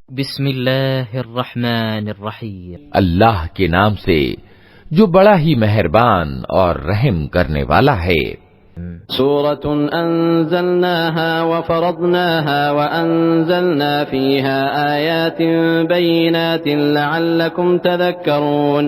बिस्मिल्लाहिर्रहमानिर्रहीम। अल्लाह के नाम से जो बड़ा ही मेहरबान और रहम करने वाला है। सूरतुन अंज़लनाहा व फरदनाहा व अंज़लना फीहा आयातिन बय्यिनातिन लअल्लकुम तज़क्करून।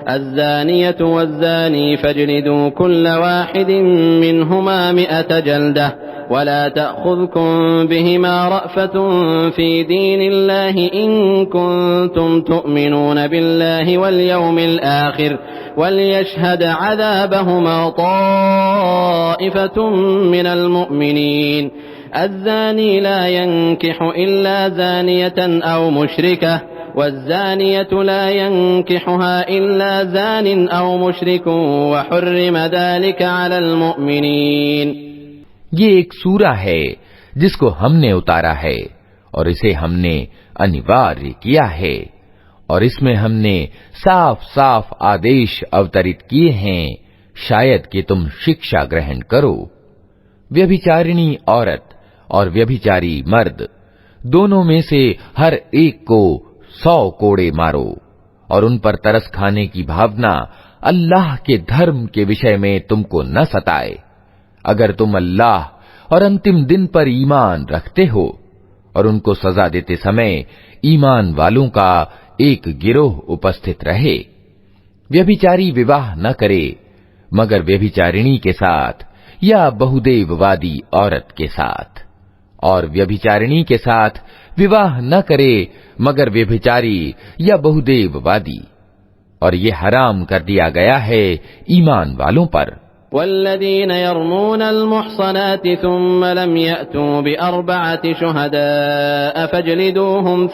अज़्ज़ानियतु वज़्ज़ानी फजलिदू कुल्ल वाहिदिन मिनहुमा मिअत जल्दह वला तअख़ुज़कुम बिहिमा रअफ़तुन फ़ी दीनिल्लाहि इन कुन्तुम तुअमिनून बिल्लाहि वल यौमिल आखिर वलियशहद अज़ाबहुमा ताइफ़तुम मिनल मुअमिनीन। अज़्ज़ानी ला यंकिहु इल्ला ज़ानियतन औ मुशरिकह वज़्ज़ानियतु ला यंकिहुहा इल्ला ज़ानिन औ मुशरिकुन व हुर्रिम ज़ालिका अलल मुअमिनीन। ये एक सूरा है जिसको हमने उतारा है और इसे हमने अनिवार्य किया है और इसमें हमने साफ साफ आदेश अवतरित किए हैं शायद कि तुम शिक्षा ग्रहण करो। व्यभिचारिणी औरत और व्यभिचारी मर्द दोनों में से हर एक को 100 कोड़े मारो और उन पर तरस खाने की भावना अल्लाह के धर्म के विषय में तुमको न सताए अगर तुम अल्लाह और अंतिम दिन पर ईमान रखते हो। और उनको सजा देते समय ईमान वालों का एक गिरोह उपस्थित रहे। व्यभिचारी विवाह न करे मगर व्यभिचारिणी के साथ या बहुदेववादी औरत के साथ, और व्यभिचारिणी के साथ विवाह न करे मगर व्यभिचारी या बहुदेववादी, और ये हराम कर दिया गया है ईमान वालों पर। वल्लज़ीन यरमूनल मुहसनाति सुम्मा लम यअतू बिअरबअति शुहदाअ फजलिदूहुम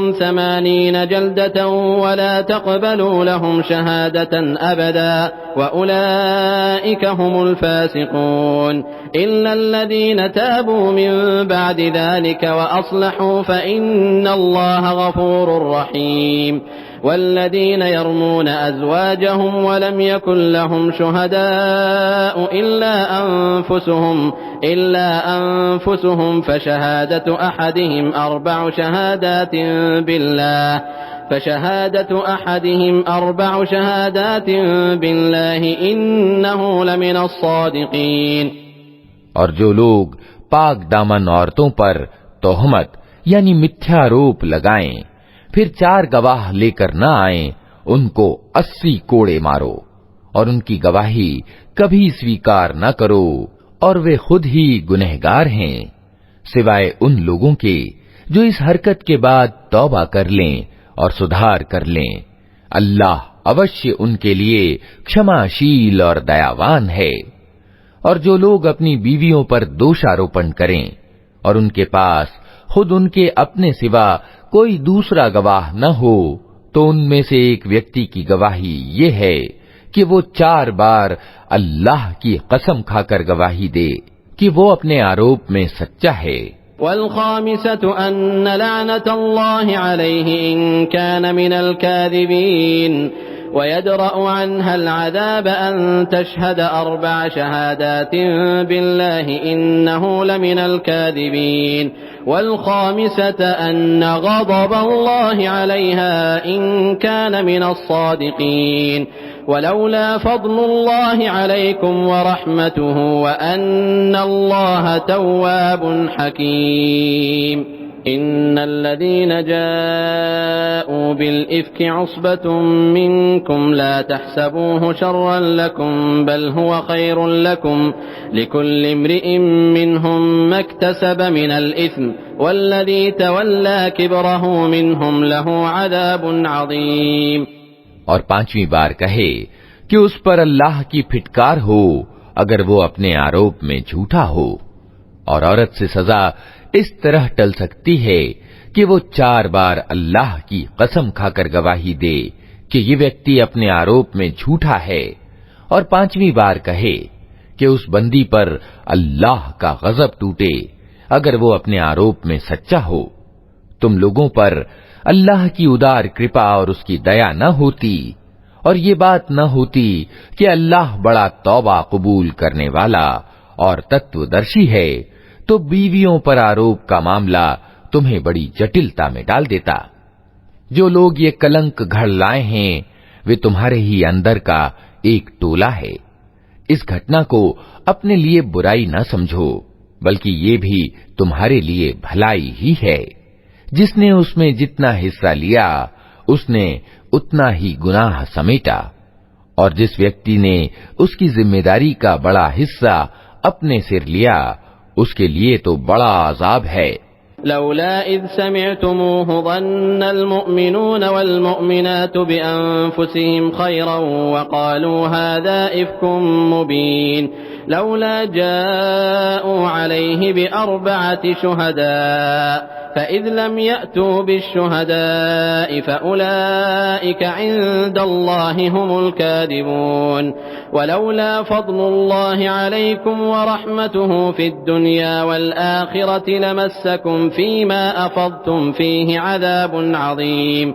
80 जल्दतन वला तक़बलू लहुम शहादतन अबदा व उलाइका हुमुल फासिकून इल्लल्लज़ीन ताबू मिन बअदि ज़ालिका व अस्लहू फ़इन्नल्लाह गफ़ूरुर रहीम। वल्लज़ीन यरमून अज़वाजहुम वलम यकुन लहुम शुहदाअ इल्ला अन्फुसुहुम फशहादतु अहदिहिम अर्बअ शहादातिन बिल्लाहि इन्नहु लमिनस सादिक़ीन। और जो लोग पाक दामन औरतों पर तोहमत यानी मिथ्यारोप लगाएं फिर 4 गवाह लेकर न आए उनको 80 कोड़े मारो और उनकी गवाही कभी स्वीकार न करो और वे खुद ही गुनहगार हैं सिवाय उन लोगों के जो इस हरकत के बाद तौबा कर लें और सुधार कर लें। अल्लाह अवश्य उनके लिए क्षमाशील और दयावान है। और जो लोग अपनी बीवियों पर दोषारोपण करें और उनके पास खुद उनके अपने सिवा कोई दूसरा गवाह न हो तो उनमें से एक व्यक्ति की गवाही ये है कि वो 4 बार अल्लाह की कसम खाकर गवाही दे कि वो अपने आरोप में सच्चा है। वल खामिसतु अन्न लअनतल्लाहि अलैहि इन कान मिनल काज़िबीन व यदरअु अन्हल अज़ाब अन तशहद 4 शहादातिन बिल्लाहि इन्नहु लमिनल काज़िबीन वल खामिसतु अन्न ग़ज़बल्लाहि अलैहा इन कान मिनस सादिक़ीन वलौला फ़ज़्लुल्लाहि अलैकुम व रहमतुहु व अन्नल्लाह तव्वाबुन हकीम। इन्नल्लज़ीन जाअू बिल इफ़्कि उस्बतुम मिनकुम ला तहसबूहु शर्रन लकुम बल हुवा खैरुन लकुम लिकुल्लि इम्रिइन मिनहुम मक्तसब मिनल इस्म वल्लज़ी तवल्ला किब्रहु मिनहुम लहु अज़ाबुन अज़ीम। और 5वीं बार कहे कि उस पर अल्लाह की फिटकार हो अगर वो अपने आरोप में झूठा हो। और औरत से सजा इस तरह टल सकती है कि वो 4 बार अल्लाह की कसम खाकर गवाही दे कि ये व्यक्ति अपने आरोप में झूठा है, और 5वीं बार कहे कि उस बंदी पर अल्लाह का गजब टूटे अगर वो अपने आरोप में सच्चा हो। तुम लोगों पर अल्लाह की उदार कृपा और उसकी दया न होती और ये बात न होती कि अल्लाह बड़ा तौबा कबूल करने वाला और तत्वदर्शी है, तो बीवियों पर आरोप का मामला तुम्हें बड़ी जटिलता में डाल देता। जो लोग ये कलंक घड़ लाए हैं वे तुम्हारे ही अंदर का एक टोला है। इस घटना को अपने लिए बुराई न समझो, बल्कि ये भी तुम्हारे लिए भलाई ही है। जिसने उसमें जितना हिस्सा लिया उसने उतना ही गुनाह समेटा, और जिस व्यक्ति ने उसकी जिम्मेदारी का बड़ा हिस्सा अपने सिर लिया उसके लिए तो बड़ा अजाब है। लौला इज़ समिअतुमूहु ज़न्नल मुअमिनून वल मुअमिनातु बिअन्फुसिहिम खैरन वक़ालू हाज़ा इफ़्कुम मुबीन लौला जाऊ अलैहि बिअरबअति शुहदा फ़इज़ लम यअतू बिश्शुहदाइ फ़उलाइक इन्दल्लाहि हुमुल कादिबून वलौला फ़ज़्लुल्लाहि अलैकुम वरहमतुहु फ़िद्दुन्या वल आखिरति लमस्सकुम फ़ीमा अफ़ज़्तुम फ़ीहि अज़ाबुन अज़ीम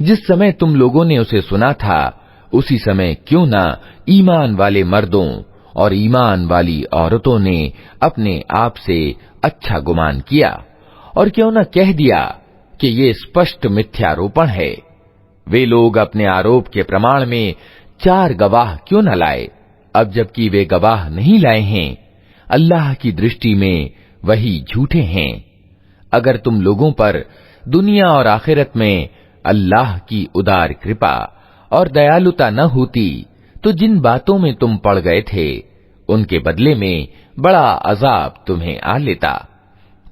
जिस समय तुम लोगों ने उसे सुना था उसी समय क्यों ना ईमान वाले मर्दों और ईमान वाली औरतों ने अपने आप से अच्छा गुमान किया, और क्यों ना कह दिया कि ये स्पष्ट मिथ्यारोपण है। वे लोग अपने आरोप के प्रमाण में 4 गवाह क्यों न लाए, अब जबकि वे गवाह नहीं लाए हैं। अल्लाह की दृष्टि में वही झूठे हैं। अगर तुम लोगों पर दुनिया और आखिरत में अल्लाह की उदार कृपा और दयालुता न होती तो जिन बातों में तुम पड़ गए थे उनके बदले में बड़ा अजाब तुम्हें आ लेता।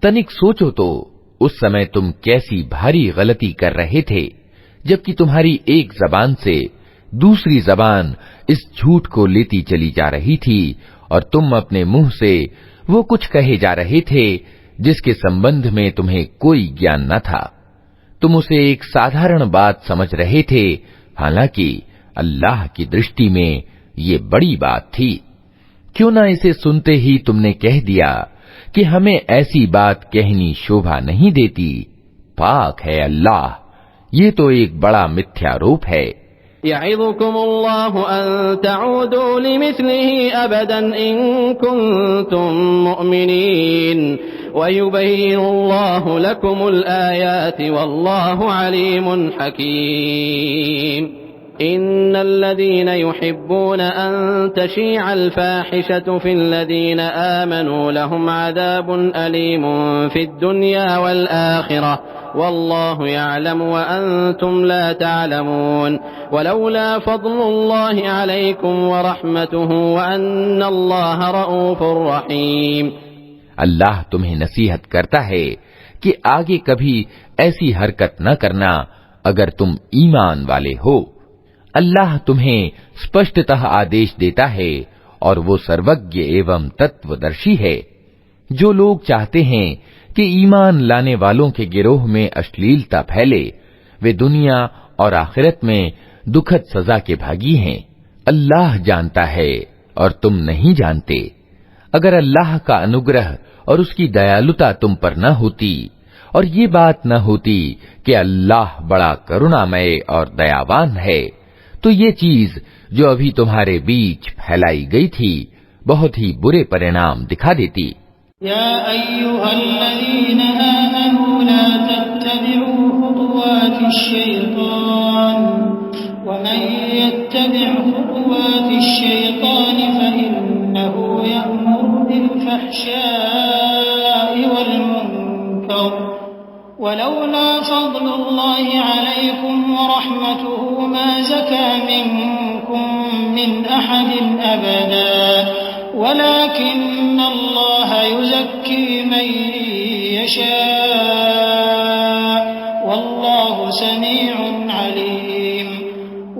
तनिक सोचो तो उस समय तुम कैसी भारी गलती कर रहे थे, जबकि तुम्हारी एक जबान से दूसरी जबान इस झूठ को लेती चली जा रही थी और तुम अपने मुंह से वो कुछ कहे जा रहे थे जिसके संबंध में तुम्हें कोई ज्ञान न था। तुम उसे एक साधारण बात समझ रहे थे, हालांकि अल्लाह की दृष्टि में ये बड़ी बात थी। क्यों ना इसे सुनते ही तुमने कह दिया कि हमें ऐसी बात कहनी शोभा नहीं देती। पाक है अल्लाह, ये तो एक बड़ा मिथ्यारोप है। यअज़ुकुमुल्लाहु अन तऊदू लिमिस्लिही अबदन इन कुंतुम मुअमिनीन वयुबय्यिनुल्लाहु लकुमुल आयाति वल्लाहु अलीमुन हकीम। इन्नल्लज़ीन युहिब्बून अन तशीअल फाहिशतु फिल्लज़ीन आमनू लहुम अज़ाबुन अलीमुन फिद्दुन्या वल आखिरह वल्लाहु यअलमु व अंतुम ला तअलमून वलौला फ़ज़्लुल्लाहि अलैकुम व रहमतुहु व अन्नल्लाह रऊफ़ुर रहीम। अल्लाह तुम्हें नसीहत करता है कि आगे कभी ऐसी हरकत न करना अगर तुम ईमान वाले हो। अल्लाह तुम्हें स्पष्टतः आदेश देता है और वो सर्वज्ञ एवं तत्वदर्शी है। जो लोग चाहते हैं कि ईमान लाने वालों के गिरोह में अश्लीलता फैले वे दुनिया और आखिरत में दुखद सजा के भागी हैं। अल्लाह जानता है और तुम नहीं जानते। अगर अल्लाह का अनुग्रह और उसकी दयालुता तुम पर न होती और ये बात न होती कि अल्लाह बड़ा करुणामय और दयावान है, तो ये चीज जो अभी तुम्हारे बीच फैलाई गई थी बहुत ही बुरे परिणाम दिखा देती। या अय्युहल्लज़ीना आमनू ला तत्तबिउ खुतुवातिश शैतान वमन यत्तबिअ खुतुवातिश शैतान फइन्नहु यअमुरु बिल फहशाइ वल मुनकर वलौला फ़ज़्लुल्लाहि अलैकुम व रहमतुहु मा ज़का मिनकुम मिन अहदिन अबदा वलाकिन्नल्लाह युज़क्की मन यशा वल्लाहु समीउन अलीम।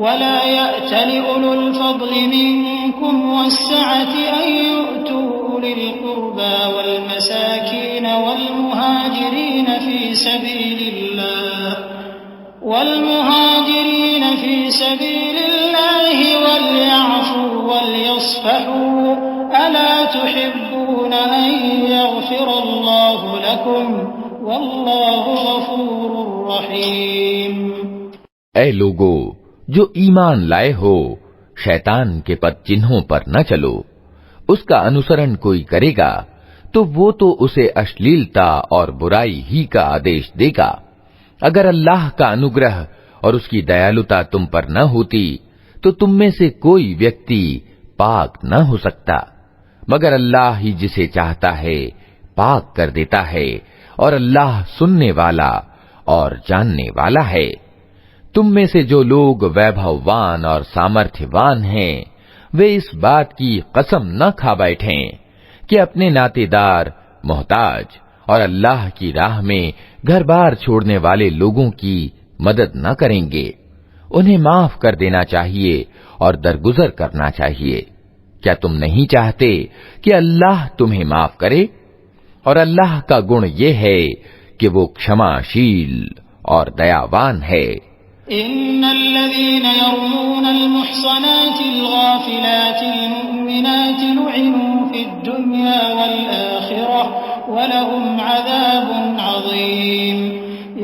वला यअतलि उलुल फ़ज़्लि मिनकुम वस्सअति अन यु'तू उलिल क़ुर्बा वल मसाकीन वल मुहाजिरीन फ़ी सबीलिल्लाह वल्मुहाजिरीन फी सबीलिल्लाहि वलयअफू वलयस्फहू अला तुहिब्बून अन यगफिरल्लाहु लकुम वल्लाहु गफूरुर रहीम। ऐ लोगो जो ईमान लाए हो, शैतान के पद चिन्हों पर न चलो। उसका अनुसरण कोई करेगा तो वो तो उसे अश्लीलता और बुराई ही का आदेश देगा। अगर अल्लाह का अनुग्रह और उसकी दयालुता तुम पर न होती तो तुम में से कोई व्यक्ति पाक न हो सकता, मगर अल्लाह ही जिसे चाहता है पाक कर देता है, और अल्लाह सुनने वाला और जानने वाला है। तुम में से जो लोग वैभववान और सामर्थ्यवान हैं, वे इस बात की कसम न खा बैठें कि अपने नातेदार, मोहताज और अल्लाह की राह में घर बार छोड़ने वाले लोगों की मदद न करेंगे। उन्हें माफ कर देना चाहिए और दरगुजर करना चाहिए। क्या तुम नहीं चाहते कि अल्लाह तुम्हें माफ करे? और अल्लाह का गुण ये है कि वो क्षमाशील और दयावान है। इन्नल्लज़ीन यर्मूनल मुहसनातिल गाफिलातिल मुमिनाति लुइनू फिद्दुन्या वल आखिरह वलहुम अज़ाबुन अज़ीम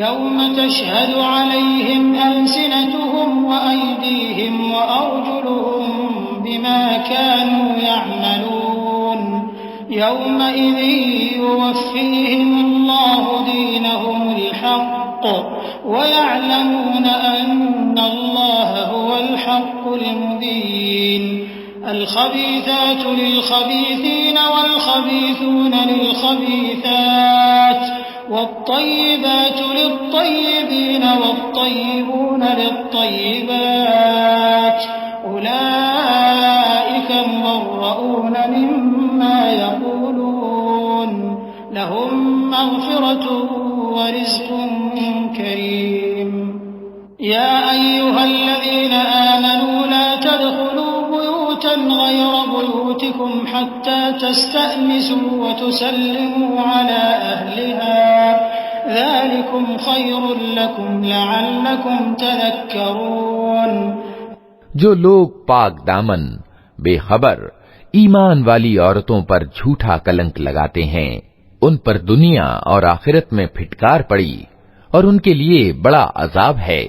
यौम तशहदु अलैहिम अल्सिनतुहुम व अयदीहिम व अर्जुलुहुम बिमा कानू यअमलून यौमइज़िन युवफ़्फ़ीहिमुल्लाहु दीनहुमुल हक़्क़ वयअलमून अन्नल्लाह हुवल हक़्क़ुल मुबीन। अल-ख़बीथातु लिल-ख़बीथीन वल-ख़बीथून लिल-ख़बीथात वत्तय्यिबातु लित्तय्यिबीन वत्तय्यिबून लित्तय्यिबात उलाइका मुबर्रऊन मिम्मा यक़ूलून लहुम मग़फ़िरतुन व रिज़्क़ुन करीम। या अय्युहल्लज़ीन आमनू ला तदख़ुलू बुयूतन ग़यरा बुयूतिकुम हत्ता तस्तअनिसू व तुसल्लिमू अला अहलिहा ज़ालिकुम ख़ैरुन लकुम लअल्लकुम तज़क्करून। जो लोग पाक दामन बेखबर ईमान वाली औरतों पर झूठा कलंक लगाते हैं, उन पर दुनिया और आखिरत में फिटकार पड़ी और उनके लिए बड़ा अजाब है।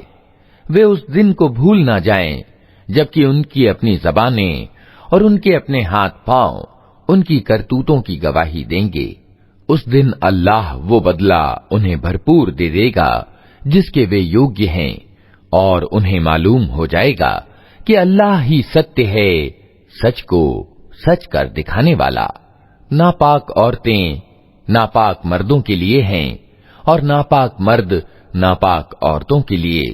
वे उस दिन को भूल ना जाएं जबकि उनकी अपनी ज़बानें और उनके अपने हाथ पांव उनकी करतूतों की गवाही देंगे। उस दिन अल्लाह वो बदला उन्हें भरपूर दे देगा जिसके वे योग्य हैं, और उन्हें मालूम हो जाएगा कि अल्लाह ही सत्य है, सच को सच कर दिखाने वाला। नापाक औरतें नापाक मर्दों के लिए हैं और नापाक मर्द नापाक औरतों के लिए।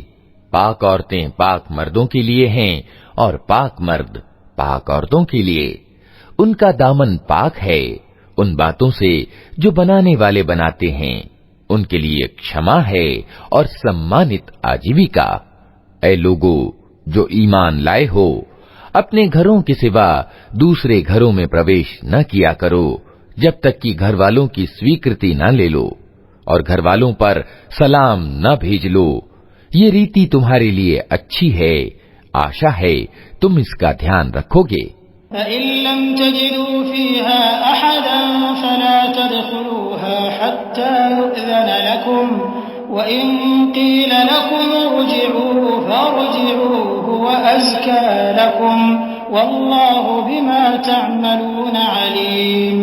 पाक औरतें पाक मर्दों के लिए हैं और पाक मर्द पाक औरतों के लिए। उनका दामन पाक है उन बातों से जो बनाने वाले बनाते हैं। उनके लिए क्षमा है और सम्मानित आजीविका। ऐ लोगो जो ईमान लाए हो, अपने घरों के सिवा दूसरे घरों में प्रवेश न किया करो जब तक कि घर वालों की स्वीकृति न ले लो, और घर वालों पर सलाम न भेज लो। ये रीति तुम्हारे लिए अच्छी है, आशा है तुम इसका ध्यान रखोगे। फ़इल्लम तजिदू फ़ीहा अहदन फ़ला तदख़ुलूहा हत्ता युअज़न लकुम व इन क़ील लकुम इरजि'ू फ़ारजि'ू हुव अज़्का लकुम वल्लाहु बिमा तअमलून अलीम।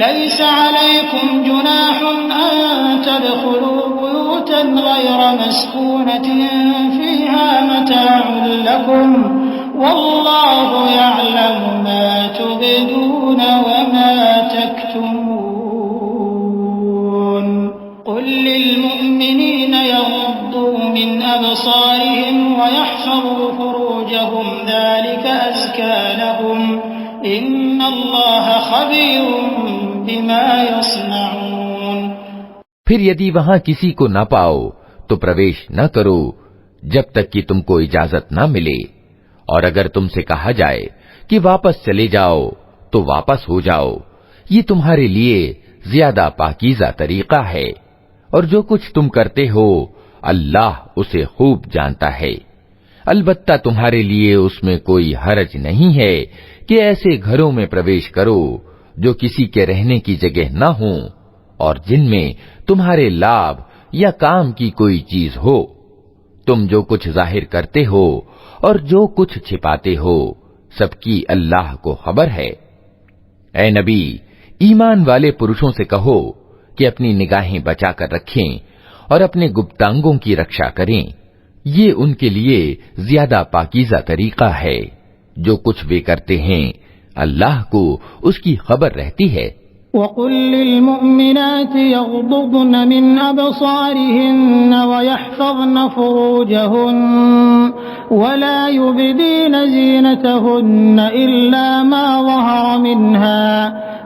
लैस अलैकुम जुनाहुन अन तदख़ुलू बुयूतन ग़ैर मस्कूनतिन फ़ीहा मताउन लकुम वल्लाहु यअलमु मा तुबदून व मा तक्तुमून। क़ुल लिलमुअ्मिनीन यग़ुद्दू मिन अबसारिहिम व यहफ़ज़ू फ़ुरूजहुम ज़ालिका अज़्का लहुम इन्नल्लाह ख़बीरुम बिमा यस्नऊन। फिर यदि वहां किसी को न पाओ तो प्रवेश न करो जब तक कि तुमको इजाजत न मिले, और अगर तुमसे कहा जाए कि वापस चले जाओ तो वापस हो जाओ। ये तुम्हारे लिए ज्यादा पाकीज़ा तरीका है। और जो कुछ तुम करते हो अल्लाह उसे खूब जानता है। अलबत्ता तुम्हारे लिए उसमें कोई हरज नहीं है कि ऐसे घरों में प्रवेश करो जो किसी के रहने की जगह न हो और जिनमें तुम्हारे लाभ या काम की कोई चीज हो। तुम जो कुछ जाहिर करते हो और जो कुछ छिपाते हो, सबकी अल्लाह को खबर है। ऐ नबी, ईमान वाले पुरुषों से कहो कि अपनी निगाहें बचाकर रखें और अपने गुप्तांगों की रक्षा करें। ये उनके लिए ज्यादा पाकीज़ा तरीका है। जो कुछ वे करते हैं, अल्लाह को उसकी खबर रहती है। वक़ुल लिल-मुअ्मिनाति यग़्ज़ुद्न मिन अबसारिहिन्न वयहफ़ज़्न फ़ुरूजहुन्न वला युबदीन ज़ीनतहुन्न इल्ला मा ज़हरा मिन्हा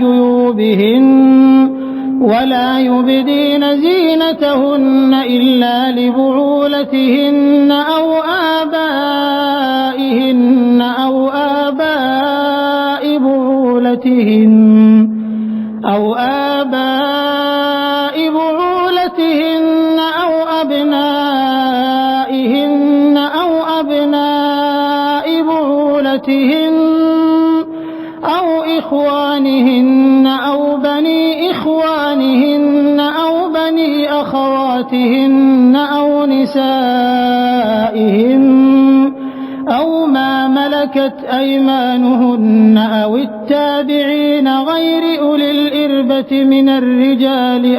जुयूबिहिन्न वला युबदीन ज़ीनतहुन्न इल्ला लिबुऊलतिहिन्न औ आबाइहिन्न औ आबाइ बुऊलतिहिन्न औ अबनाइहिन्न औ अबनाइ बुऊलतिहिन्न औ इख़वानिहिन्न औ बनी इख़वानिहिन्न औ बनी अख़वातिहिन्न औ निसाइहिन्न औ मा मलकत अयमानुहुन्न औ इत्ताबिईन गैरि उलिल इर्बति मिनर रिजालि औ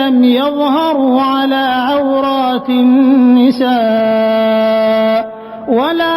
लम यज़हरू अला औरातिन निसा वला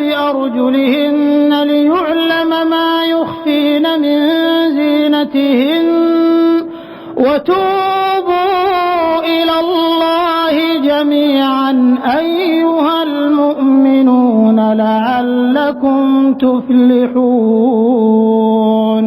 बिअरजुलिहिन्न लियुअलम मा युख़फ़ीन मिन ज़ीनतिहिन्न वतूबू इलल्लाहि जमीअन अय्युहल मुअ्मिनून लअल्लकुम तुफ़्लिहून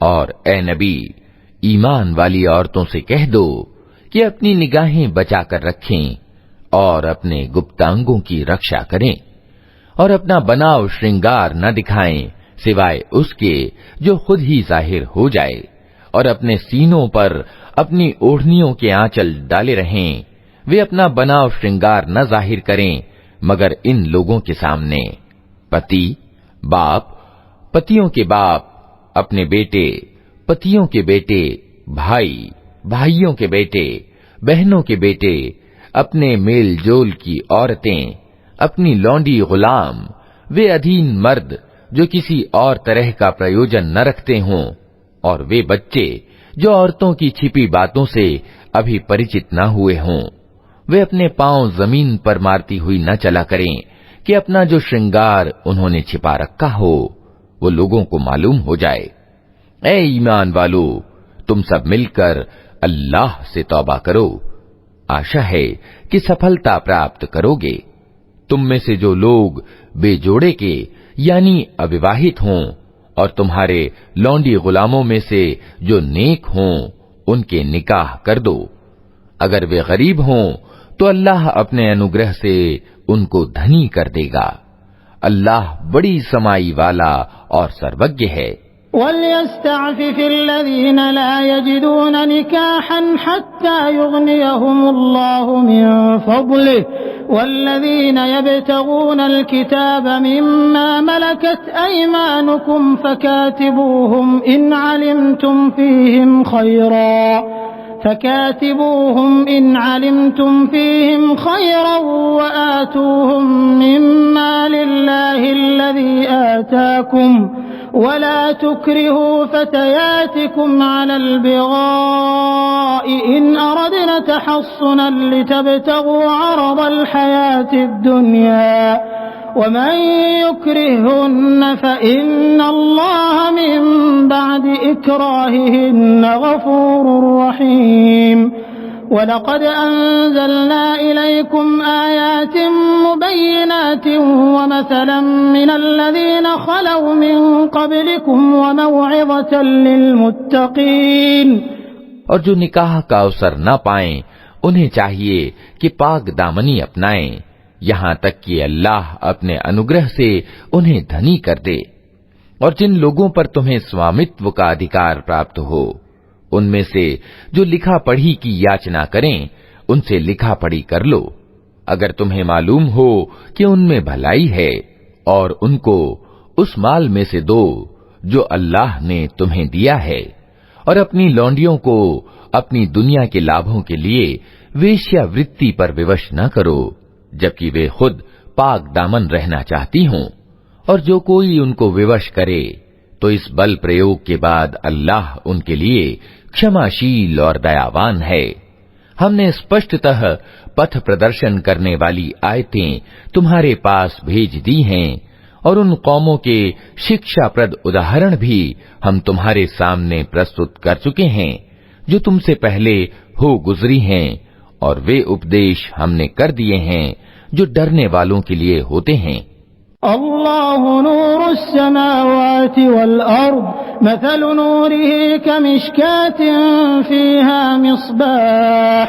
और ए नबी, ईमान वाली औरतों से कह दो कि अपनी निगाहें बचाकर रखें और अपने गुप्तांगों की रक्षा करें और अपना बनाव श्रृंगार न दिखाएं सिवाय उसके जो खुद ही जाहिर हो जाए, और अपने सीनों पर अपनी ओढ़नियों के आंचल डाले रहें। वे अपना बनाव श्रृंगार न जाहिर करें मगर इन लोगों के सामने पति, बाप, पतियों के बाप, अपने बेटे, पतियों के बेटे, भाई, भाइयों के बेटे, बहनों के बेटे, अपने मेल जोल की औरतें, अपनी लौंडी गुलाम, वे अधीन मर्द जो किसी और तरह का प्रयोजन न रखते हों, और वे बच्चे जो औरतों की छिपी बातों से अभी परिचित न हुए हों। वे अपने पांव जमीन पर मारती हुई न चला करें कि अपना जो श्रृंगार उन्होंने छिपा रखा हो वो लोगों को मालूम हो जाए। ऐ ईमान वालो, तुम सब मिलकर अल्लाह से तौबा करो, आशा है कि सफलता प्राप्त करोगे। तुम में से जो लोग बेजोड़े के यानी अविवाहित हों और तुम्हारे लौंडी गुलामों में से जो नेक हों उनके निकाह कर दो। अगर वे गरीब हों तो अल्लाह अपने अनुग्रह से उनको धनी कर देगा। अल्लाह बड़ी समाई वाला और सर्वज्ञ है। वल्यस्तअफिफिल्लज़ीन ला यजिदून निकाहन हत्ता युग़नियहुमुल्लाहु मिन फ़ज़लिहि वल्लज़ीन यब्तगूनल किताब मिम्मा मलकत अयमानुकुम फकातिबूहुम इन अलिमतुम फ़ीहिम खैरा वआतूहुम मिम्मा लिल्लाहि अल्लज़ी आताकुम वला तुक्रिहू फ़तयातिकुम अलल बिग़ाइ इन अरदना तहस्सुनन लितब्तगू अरदल हयातिद दुनिया वमन युक्रिहुन्न फ़इन्नल्लाह मिन बअदि इक्राहिहिन्न गफूरुर रहीम। वलक़द अंज़लना इलैकुम आयातिन मुबय्यिनातिन वमसलन मिनल्लज़ीना ख़लौ मिन क़ब्लिकुम वमौइज़तन लिलमुत्तक़ीन। और जो निकाह का अवसर न पाएं उन्हें चाहिए कि पाक दामनी अपनाएं, यहाँ तक कि अल्लाह अपने अनुग्रह से उन्हें धनी कर दे। और जिन लोगों पर तुम्हें स्वामित्व का अधिकार प्राप्त हो, उनमें से जो लिखा पढ़ी की याचना करें, उनसे लिखा पढ़ी कर लो, अगर तुम्हें मालूम हो कि उनमें भलाई है, और उनको उस माल में से दो जो अल्लाह ने तुम्हें दिया है। और अपनी लौंडियों को अपनी दुनिया के लाभों के लिए वेश्यावृत्ति पर विवश न करो, जबकि वे खुद पाक दामन रहना चाहती हों। और जो कोई उनको विवश करे तो इस बल प्रयोग के बाद अल्लाह उनके लिए क्षमाशील और दयावान है। हमने स्पष्टतः पथ प्रदर्शन करने वाली आयतें तुम्हारे पास भेज दी हैं, और उन कौमों के शिक्षाप्रद उदाहरण भी हम तुम्हारे सामने प्रस्तुत कर चुके हैं जो तुमसे पहले हो गुजरी हैं, और वे उपदेश हमने कर दिए हैं जो डरने वालों के लिए होते हैं। अल्लाहु नूरुस समावाति वल अर्द मसलु नूरिही कमिश्कातिन फीहा मिस्बाह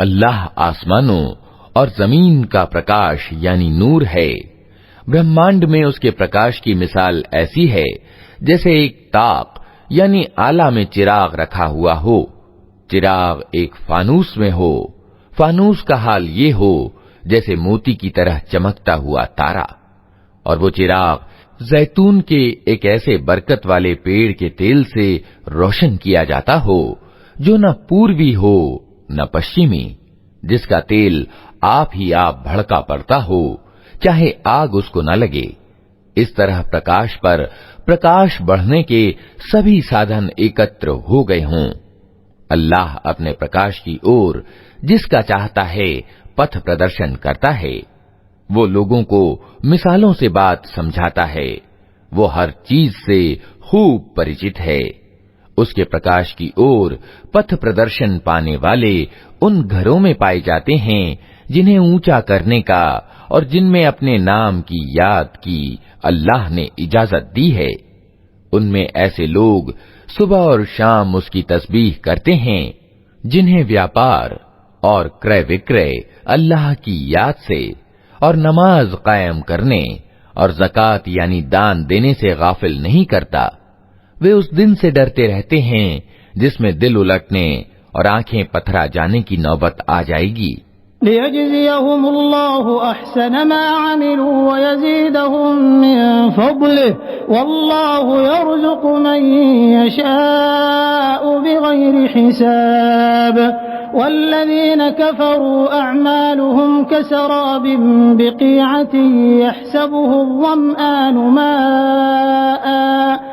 अल्लाह आसमानों और जमीन का प्रकाश यानी नूर है। ब्रह्मांड में उसके प्रकाश की मिसाल ऐसी है जैसे एक ताक यानी आला में चिराग रखा हुआ हो। चिराग एक फानूस में हो। फानूस का हाल ये हो जैसे मोती की तरह चमकता हुआ तारा। और वो चिराग जैतून के एक ऐसे बरकत वाले पेड़ के तेल से रोशन किया जाता हो जो न पूर्वी हो न पश्चिमी, जिसका तेल आप ही आप भड़का पड़ता हो, चाहे आग उसको न लगे। इस तरह प्रकाश पर प्रकाश बढ़ने के सभी साधन एकत्र हो गए हों। अल्लाह अपने प्रकाश की ओर जिसका चाहता है पथ प्रदर्शन करता है। वो लोगों को मिसालों से बात समझाता है। वो हर चीज से खूब परिचित है। उसके प्रकाश की ओर पथ प्रदर्शन पाने वाले उन घरों में पाए जाते हैं जिन्हें ऊंचा करने का और जिनमें अपने नाम की याद की अल्लाह ने इजाजत दी है। उनमें ऐसे लोग सुबह और शाम उसकी तस्बीह करते हैं जिन्हें व्यापार और क्रय विक्रय अल्लाह की याद से और नमाज कायम करने और ज़कात यानी दान देने से गाफिल नहीं करता। वे उस दिन से डरते रहते हैं जिसमें दिल उलटने और आंखें पथरा जाने की नौबत आ जाएगी। लियजज़ियहुमुल्लाहु अहसन मा अमिलू व यज़ीदहुम मिन फ़ज़लिहि वल्लाहु यर्ज़ुक़ु मन यशाअु बिग़ैरि हिसाब वल्लज़ीन कफ़रू अअमालुहुम कसराबिन बिक़ीअतिन यहसबुहु अज़्ज़मानु माअन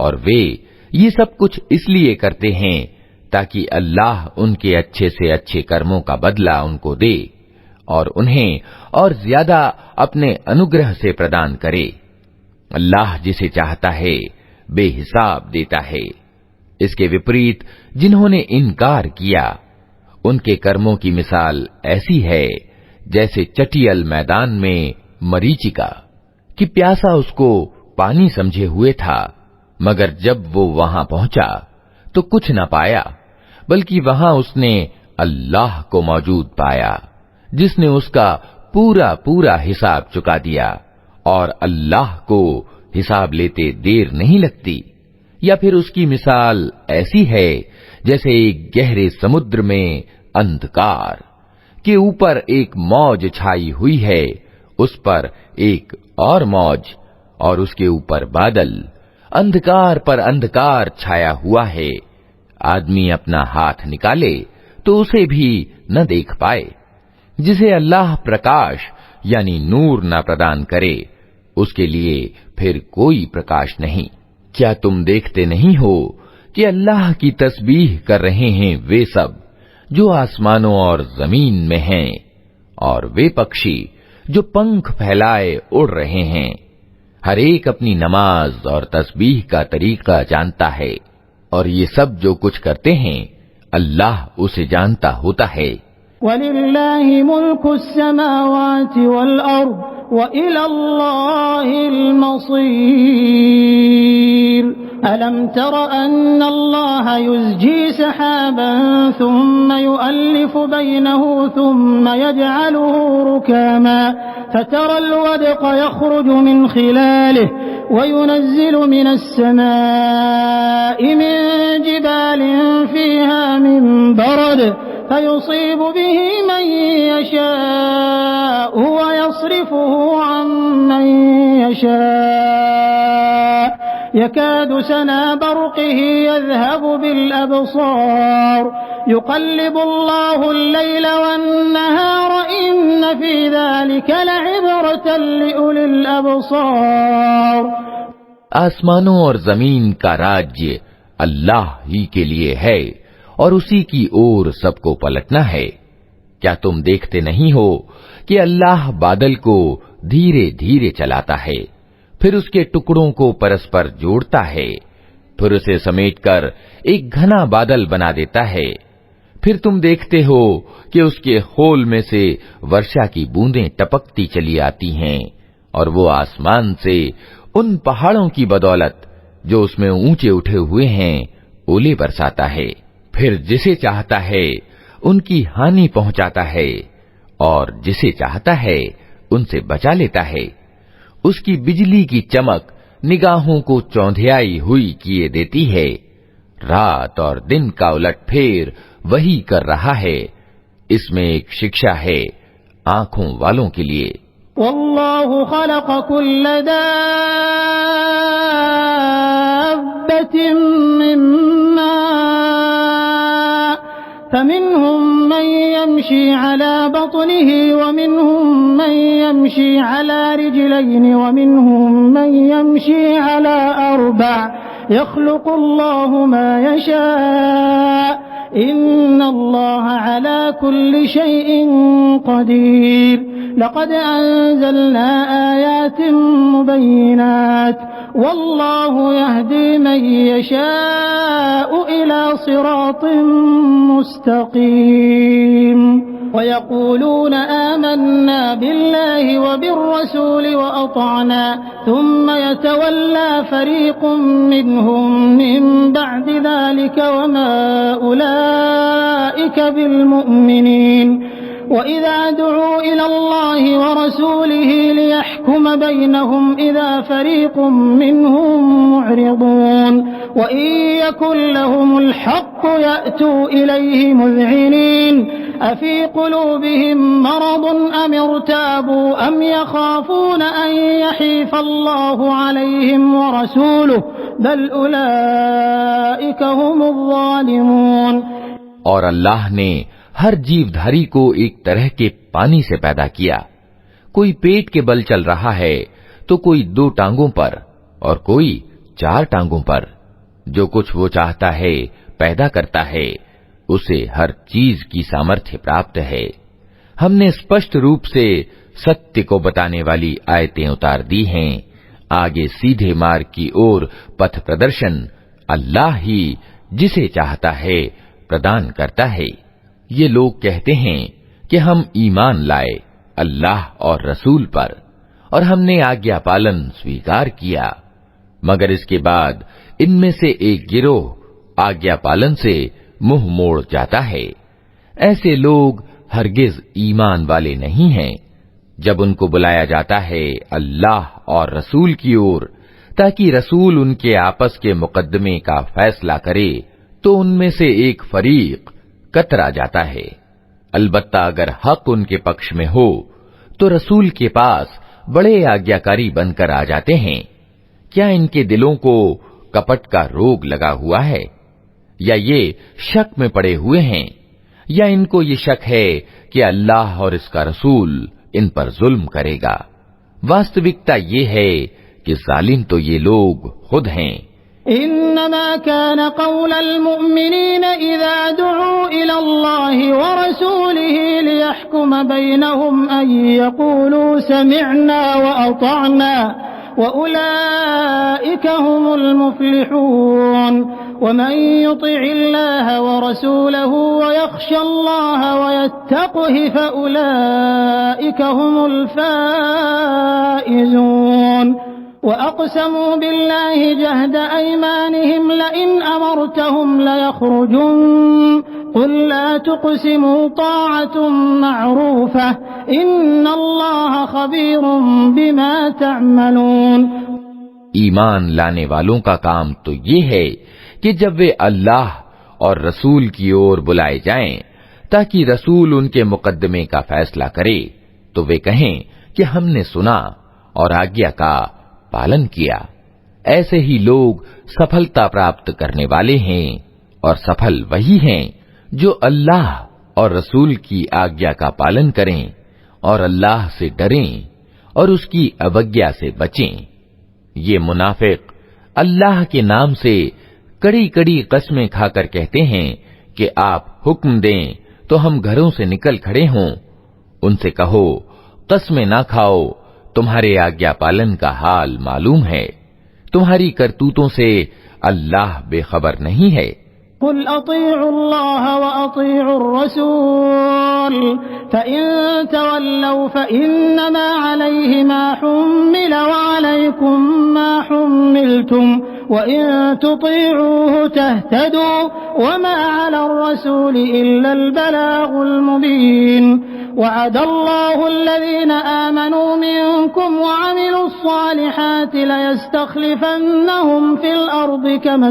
और वे ये सब कुछ इसलिए करते हैं ताकि अल्लाह उनके अच्छे से अच्छे कर्मों का बदला उनको दे और उन्हें और ज्यादा अपने अनुग्रह से प्रदान करे। अल्लाह जिसे चाहता है बेहिसाब देता है। इसके विपरीत जिन्होंने इनकार किया उनके कर्मों की मिसाल ऐसी है जैसे चटियल मैदान में मरीचिका कि प्यासा उसको पानी समझे हुए था, मगर जब वो वहां पहुंचा तो कुछ न पाया, बल्कि वहां उसने अल्लाह को मौजूद पाया जिसने उसका पूरा पूरा हिसाब चुका दिया और अल्लाह को हिसाब लेते देर नहीं लगती। या फिर उसकी मिसाल ऐसी है जैसे एक गहरे समुद्र में अंधकार के ऊपर एक मौज छाई हुई है, उस पर एक और मौज और उसके ऊपर बादल, अंधकार पर अंधकार छाया हुआ है। आदमी अपना हाथ निकाले तो उसे भी न देख पाए। जिसे अल्लाह प्रकाश यानी नूर न प्रदान करे उसके लिए फिर कोई प्रकाश नहीं। क्या तुम देखते नहीं हो कि अल्लाह की तस्बीह कर रहे हैं वे सब जो आसमानों और जमीन में हैं, और वे पक्षी जो पंख फैलाए उड़ रहे हैं। हर एक अपनी नमाज और तस्बीह का तरीका जानता है, और ये सब जो कुछ करते हैं अल्लाह उसे जानता होता है। वलिल्लाहि मुल्कुस समावाति वल अर्द व इलल्लाहिल मसीर। अलम तर अन्नल्लाह युज़्जी सहाबन थुम्मा युअल्लिफु बैनहु थुम्मा यजअलुहु रुकामा फतरल वदक़ यख़रुजु मिन खिलालिहि वयुनज़्ज़िलु मिनस समाइ मिन जिबालिन फ़ीहा मिन बरद फयुसीब बिही मन यशाअ वयस्रिफुहु अन मन यशाअ यकादु सना बरक़िही यज़हबु बिल अबसार युक़ल्लिबुल्लाहु अल-लैल वन-नहार इन्न फ़ी ज़ालिका लइब्रतन लिउलिल अबसार। आसमानों और जमीन का राज्य अल्लाह ही के लिए है और उसी की ओर सबको पलटना है। क्या तुम देखते नहीं हो कि अल्लाह बादल को धीरे धीरे चलाता है, फिर उसके टुकड़ों को परस्पर जोड़ता है, फिर उसे समेटकर एक घना बादल बना देता है। फिर तुम देखते हो कि उसके होल में से वर्षा की बूंदें टपकती चली आती हैं, और वो आसमान से उन पहाड़ों की बदौलत जो उसमें ऊंचे उठे हुए हैं ओले बरसाता है। फिर जिसे चाहता है उनकी हानि पहुंचाता है और जिसे चाहता है उनसे बचा लेता है। उसकी बिजली की चमक निगाहों को चौंधियाई हुई किए देती है। रात और दिन का उलटफेर वही कर रहा है। इसमें एक शिक्षा है आंखों वालों के लिए। वल्लाहु खलक़ कुल्ल दाब्बतिन मिम्मा फमिनहुम मन यमशी अला बत्निही वमिनहुम मन यमशी अला रिजलैनि वमिनहुम मन यमशी अला अर्बअ यख्लुक़ुल्लाहु मा यशा' इन्नल्लाह अला कुल्लि शैइन क़दीर। लक़द अंज़लना आयातिन मुबय्यिनात वल्लाहु यहदी मन यशाअ इला सिरातिन मुस्तक़ीम। वयक़ूलून आमन्ना बिल्लाहि व बिर्रसूलि व अताअना थुम्म यतवल्ला फरीक़ुम मिनहुम मिन बअदि ज़ालिक व मा उलाइक बिलमुमिनीन वइज़ा दुऊ इलल्लाहि व रसूलिहि लियहकुम बैनहुम इज़ा फरीक़ुम मिनहुम मुअरिदून व इन यकुन लहुमुल हक़्क़ु यअतू इलैहि मुज़ዒनीन अफ़ी क़ुलूबिहिम मरदुन अम इर्ताबू अम यख़ाफ़ून अन यहीफ़ल्लाहु अलैहिम व रसूलुहु बल उलाइक हुमुज़ ज़ालिमून। और अल्लाह ने हर जीवधारी को एक तरह के पानी से पैदा किया। कोई पेट के बल चल रहा है तो कोई 2 टांगों पर और कोई 4 टांगों पर। जो कुछ वो चाहता है पैदा करता है, उसे हर चीज की सामर्थ्य प्राप्त है। हमने स्पष्ट रूप से सत्य को बताने वाली आयतें उतार दी हैं। आगे सीधे मार्ग की ओर पथ प्रदर्शन अल्लाह ही जिसे चाहता है प्रदान करता है। ये लोग कहते हैं कि हम ईमान लाए अल्लाह और रसूल पर और हमने आज्ञा पालन स्वीकार किया, मगर इसके बाद इनमें से एक गिरोह आज्ञा पालन से मुंह मोड़ जाता है। ऐसे लोग हरगिज ईमान वाले नहीं हैं। जब उनको बुलाया जाता है अल्लाह और रसूल की ओर ताकि रसूल उनके आपस के मुकद्दमे का फैसला करे, तो उनमें से एक फरीक कतरा जाता है। अलबत्ता अगर हक उनके पक्ष में हो तो रसूल के पास बड़े आज्ञाकारी बनकर आ जाते हैं। क्या इनके दिलों को कपट का रोग लगा हुआ है, या ये शक में पड़े हुए हैं, या इनको ये शक है कि अल्लाह और इसका रसूल इन पर जुल्म करेगा? वास्तविकता ये है कि जालिम तो ये लोग खुद हैं। इन्नमा कान क़ौलल मुअमिनीन इज़ा दुऊ इलल्लाहि व रसूलिहि लियहकुम बैनहुम अन यक़ूलू समिअना व अतअना व उलाइक हुमुल मुफ़्लिहून व मन युतिइल्लाह व रसूलहु व यख़शल्लाह व यत्तक़िहि फ़उलाइक हुमुल फ़ाइज़ून वअक़समू बिल्लाहि जहद अयमानिहिम लइन अमरतहुम लयख़रुजुन क़ुल ला तुक़सिमू ताअतुम मअरूफ़ह इन्नल्लाह ख़बीरुम बिमा तअमलून। ईमान लाने वालों का काम तो ये है कि जब वे अल्लाह और रसूल की ओर बुलाए जाएं ताकि रसूल उनके मुकद्दमे का फैसला करे, तो वे कहें कि हमने सुना और आज्ञा का पालन किया। ऐसे ही लोग सफलता प्राप्त करने वाले हैं, और सफल वही हैं जो अल्लाह और रसूल की आज्ञा का पालन करें और अल्लाह से डरें और उसकी अवज्ञा से बचें। ये मुनाफिक अल्लाह के नाम से कड़ी कड़ी कस्में खाकर कहते हैं कि आप हुक्म दें तो हम घरों से निकल खड़े हों। उनसे कहो, कस्में ना खाओ, तुम्हारे आज्ञा पालन का हाल मालूम है। तुम्हारी करतूतों से अल्लाह बेखबर नहीं है। कुल अतीउल्लाह व अतीउर रसूल फ़इन तवल्लौ फ़इन्नमा अलैहि मा हुम्मिल व अलैकुम मा हुम्मिलतुम व इन तुतीऊहु तहतदू व मा अलर रसूल इल्ला अल बलागुल मुबीन। वअदल्लाहु अल्लज़ीना आमनू मिनकुम व अमिलुस सालिहाति लयस्तख़लिफ़न्नहुम फ़िल अर्दि कमा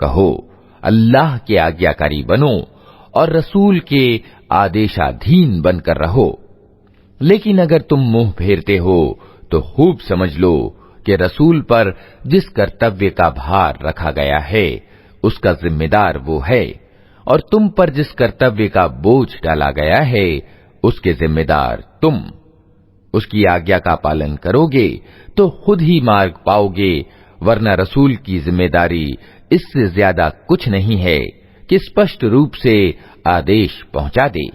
कहो, अल्लाह के आज्ञाकारी बनो और रसूल के आदेशाधीन बनकर रहो। लेकिन अगर तुम मुंह फेरते हो तो खूब समझ लो कि रसूल पर जिस कर्तव्य का भार रखा गया है उसका जिम्मेदार वो है, और तुम पर जिस कर्तव्य का बोझ डाला गया है उसके जिम्मेदार तुम। उसकी आज्ञा का पालन करोगे तो खुद ही मार्ग पाओगे, वरना रसूल की जिम्मेदारी इससे ज्यादा कुछ नहीं है कि स्पष्ट रूप से आदेश पहुंचा दे।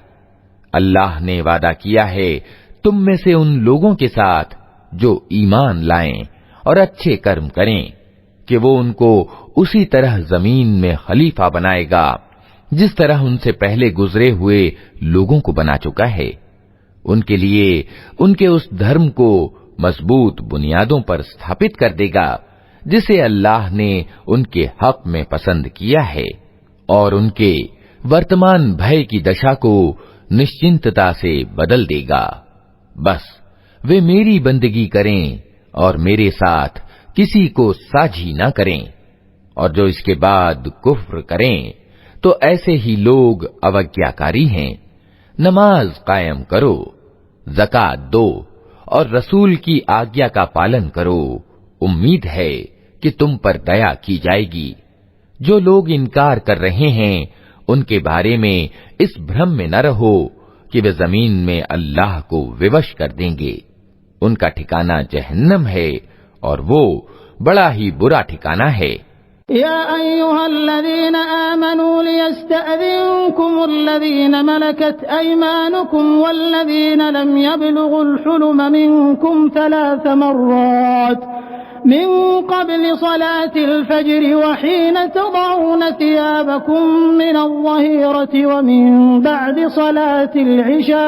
अल्लाह ने वादा किया है तुम में से उन लोगों के साथ जो ईमान लाएं और अच्छे कर्म करें कि वो उनको उसी तरह जमीन में खलीफा बनाएगा जिस तरह उनसे पहले गुजरे हुए लोगों को बना चुका है। उनके लिए उनके उस धर्म को मजबूत बुनियादों पर स्थापित कर देगा जिसे अल्लाह ने उनके हक में पसंद किया है, और उनके वर्तमान भय की दशा को निश्चिंतता से बदल देगा। बस वे मेरी बंदगी करें और मेरे साथ किसी को साझी न करें, और जो इसके बाद कुफ्र करें तो ऐसे ही लोग अवज्ञाकारी हैं। नमाज कायम करो, ज़कात दो और रसूल की आज्ञा का पालन करो। उम्मीद है कि तुम पर दया की जाएगी। जो लोग इनकार कर रहे हैं उनके बारे में इस भ्रम में न रहो कि वे जमीन में अल्लाह को विवश कर देंगे। उनका ठिकाना जहन्नम है और वो बड़ा ही बुरा ठिकाना है। या अय्युहल्लज़ीना आमनू लियस्तअज़िनकुमुल्लज़ीना मलकत अयमानुकुम वल्लज़ीना लम यबलुगुल हुलुम मिनकुम थलाथ मर्रात मिन क़ब्ल सलातिल फ़ज्र व हीन तदऊन थियाबकुम मिनज़्ज़हीरति व मिन बअद सलातिल इशा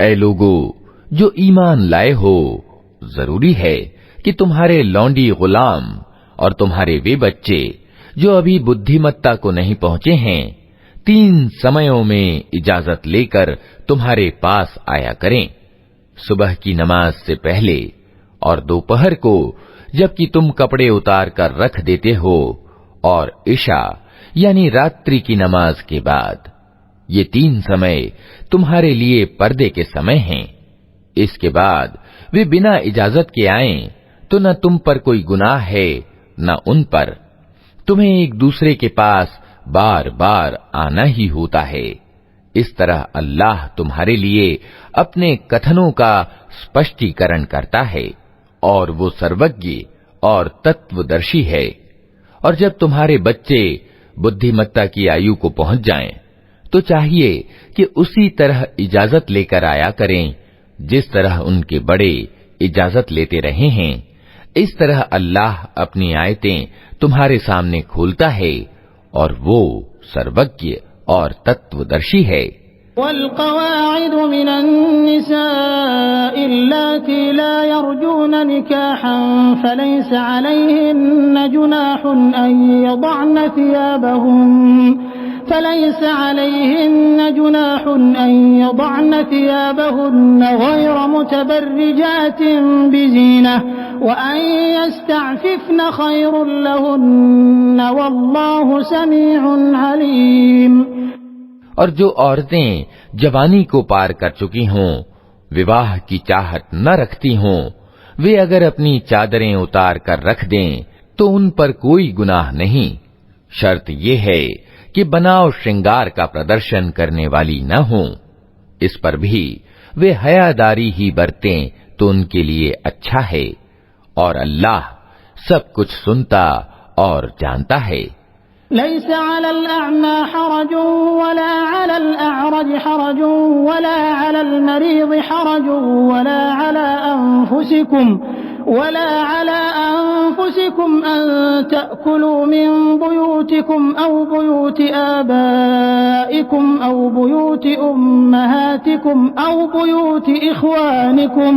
ऐ लोगो जो ईमान लाए हो, जरूरी है कि तुम्हारे लौंडी गुलाम और तुम्हारे वे बच्चे जो अभी बुद्धिमत्ता को नहीं पहुंचे हैं 3 समयों में इजाजत लेकर तुम्हारे पास आया करें, सुबह की नमाज से पहले और दोपहर को जबकि तुम कपड़े उतार कर रख देते हो, और इशा यानी रात्रि की नमाज के बाद। ये 3 समय तुम्हारे लिए पर्दे के समय हैं। इसके बाद वे बिना इजाजत के आएं तो न तुम पर कोई गुनाह है न उन पर। तुम्हें एक दूसरे के पास बार बार आना ही होता है। इस तरह अल्लाह तुम्हारे लिए अपने कथनों का स्पष्टीकरण करता है, और वो सर्वज्ञ और तत्वदर्शी है। और जब तुम्हारे बच्चे बुद्धिमत्ता की आयु को पहुंच जाएं, तो चाहिए कि उसी तरह इजाजत लेकर आया करें जिस तरह उनके बड़े इजाजत लेते रहे हैं। इस तरह अल्लाह अपनी आयतें तुम्हारे सामने खोलता है, और वो सर्वज्ञ और तत्वदर्शी है। वल्क़वाइदु मिनन निसाइ अल्लाती ला यरजून निकाहन फलैसा अलैहिन्न जुनाहुन अन यदअन थियाबहुन्न गैर मुतबर्रिजातिन बिज़ीनह व अन यस्तअफिफ़न खैरुन लहुन्न वल्लाहु समीउन अलीम। और जो औरतें जवानी को पार कर चुकी हों, विवाह की चाहत न रखती हों, वे अगर अपनी चादरें उतार कर रख दें तो उन पर कोई गुनाह नहीं। शर्त ये है कि बनाव श्रृंगार का प्रदर्शन करने वाली न हों। इस पर भी वे हयादारी ही बरतें तो उनके लिए अच्छा है, और अल्लाह सब कुछ सुनता और जानता है। लैसा अलल अअमा हरजुन वला अलल अअरज हरजुन वला अलल मरीज़ हरजुन वला अला अनफुसिकुम वला अला अनफुसिकुम अन तअकुलू मिन बुयूतिकुम औ बुयूति आबाइकुम औ बुयूति उम्महातिकुम औ बुयूति इख्वानिकुम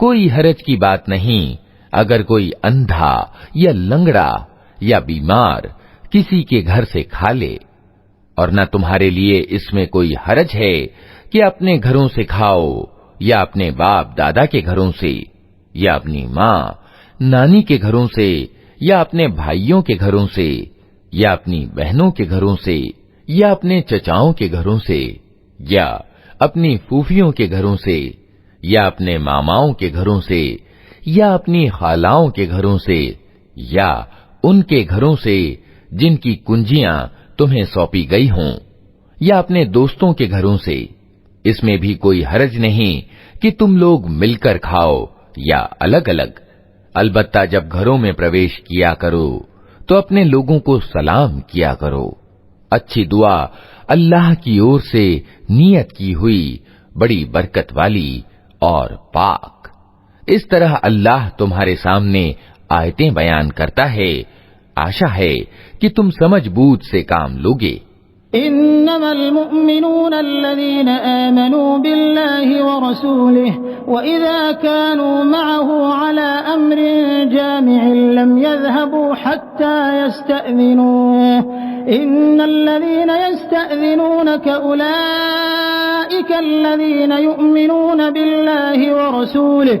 कोई हरज की बात नहीं अगर कोई अंधा या लंगड़ा या बीमार किसी के घर से खा ले, और न तुम्हारे लिए इसमें कोई हरज है कि अपने घरों से खाओ या अपने बाप दादा के घरों से या अपनी माँ नानी के घरों से या अपने भाइयों के घरों से या अपनी बहनों के घरों से या अपने चचाओं के घरों से या अपनी फूफियों के घरों से या अपने मामाओं के घरों से या अपनी खालाओं के घरों से या उनके घरों से जिनकी कुंजियां तुम्हें सौंपी गई हों, या अपने दोस्तों के घरों से। इसमें भी कोई हरज नहीं कि तुम लोग मिलकर खाओ या अलग अलग। अलबत्ता जब घरों में प्रवेश किया करो तो अपने लोगों को सलाम किया करो। अच्छी दुआ अल्लाह की ओर से नियत की हुई बड़ी बरकत वाली और पाक। इस तरह अल्लाह तुम्हारे सामने आयतें बयान करता है। आशा है कि तुम समझ बूझ से काम लोगे। इन्नमल मुअमिनून अल्लज़ीना आमनू बिल्लाहि व रसूलिहि व इज़ा कानू मअहू अला अम्रिन जामि'in लम यज़हबू हत्ता यस्तअज़िनूह इन्नल्लज़ीना यस्तअज़िनूनका उलाइका अल्लज़ीना यु'मिनून बिल्लाहि व रसूलिहि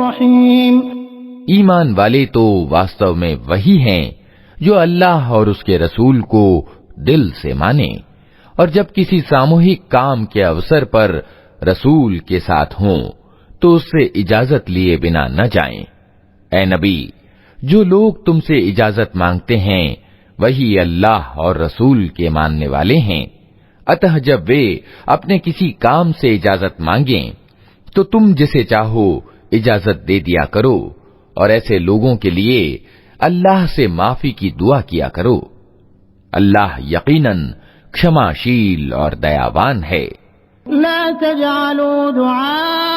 रहीम। ईमान वाले तो वास्तव में वही हैं जो अल्लाह और उसके रसूल को दिल से माने, और जब किसी सामूहिक काम के अवसर पर रसूल के साथ हों तो उससे इजाजत लिए बिना न जाएं। ऐ नबी, जो लोग तुमसे इजाजत मांगते हैं वही अल्लाह और रसूल के मानने वाले हैं। अतः जब वे अपने किसी काम से इजाजत मांगें तो तुम जिसे चाहो इजाजत दे दिया करो, और ऐसे लोगों के लिए अल्लाह से माफी की दुआ किया करो। अल्लाह यकीनन क्षमाशील और दयावान है। ला तजअलू दुआ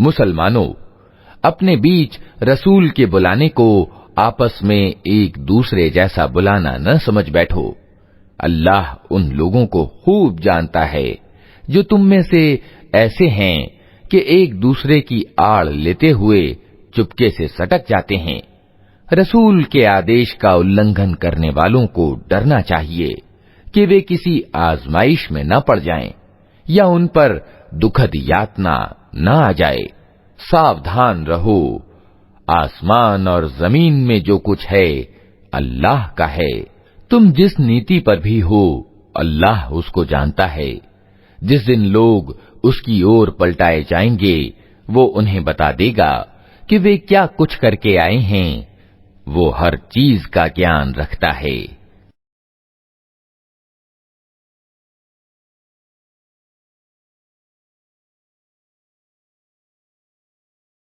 मुसलमानों, अपने बीच रसूल के बुलाने को आपस में एक दूसरे जैसा बुलाना न समझ बैठो। अल्लाह उन लोगों को खूब जानता है जो तुम में से ऐसे हैं कि एक दूसरे की आड़ लेते हुए चुपके से सटक जाते हैं। रसूल के आदेश का उल्लंघन करने वालों को डरना चाहिए कि वे किसी आजमाइश में न पड़ जाएं या उन पर दुखद यातना न आ जाए। सावधान रहो, आसमान और जमीन में जो कुछ है अल्लाह का है। तुम जिस नीति पर भी हो अल्लाह उसको जानता है। जिस दिन लोग उसकी ओर पलटाए जाएंगे वो उन्हें बता देगा कि वे क्या कुछ करके आए हैं। वो हर चीज का ज्ञान रखता है।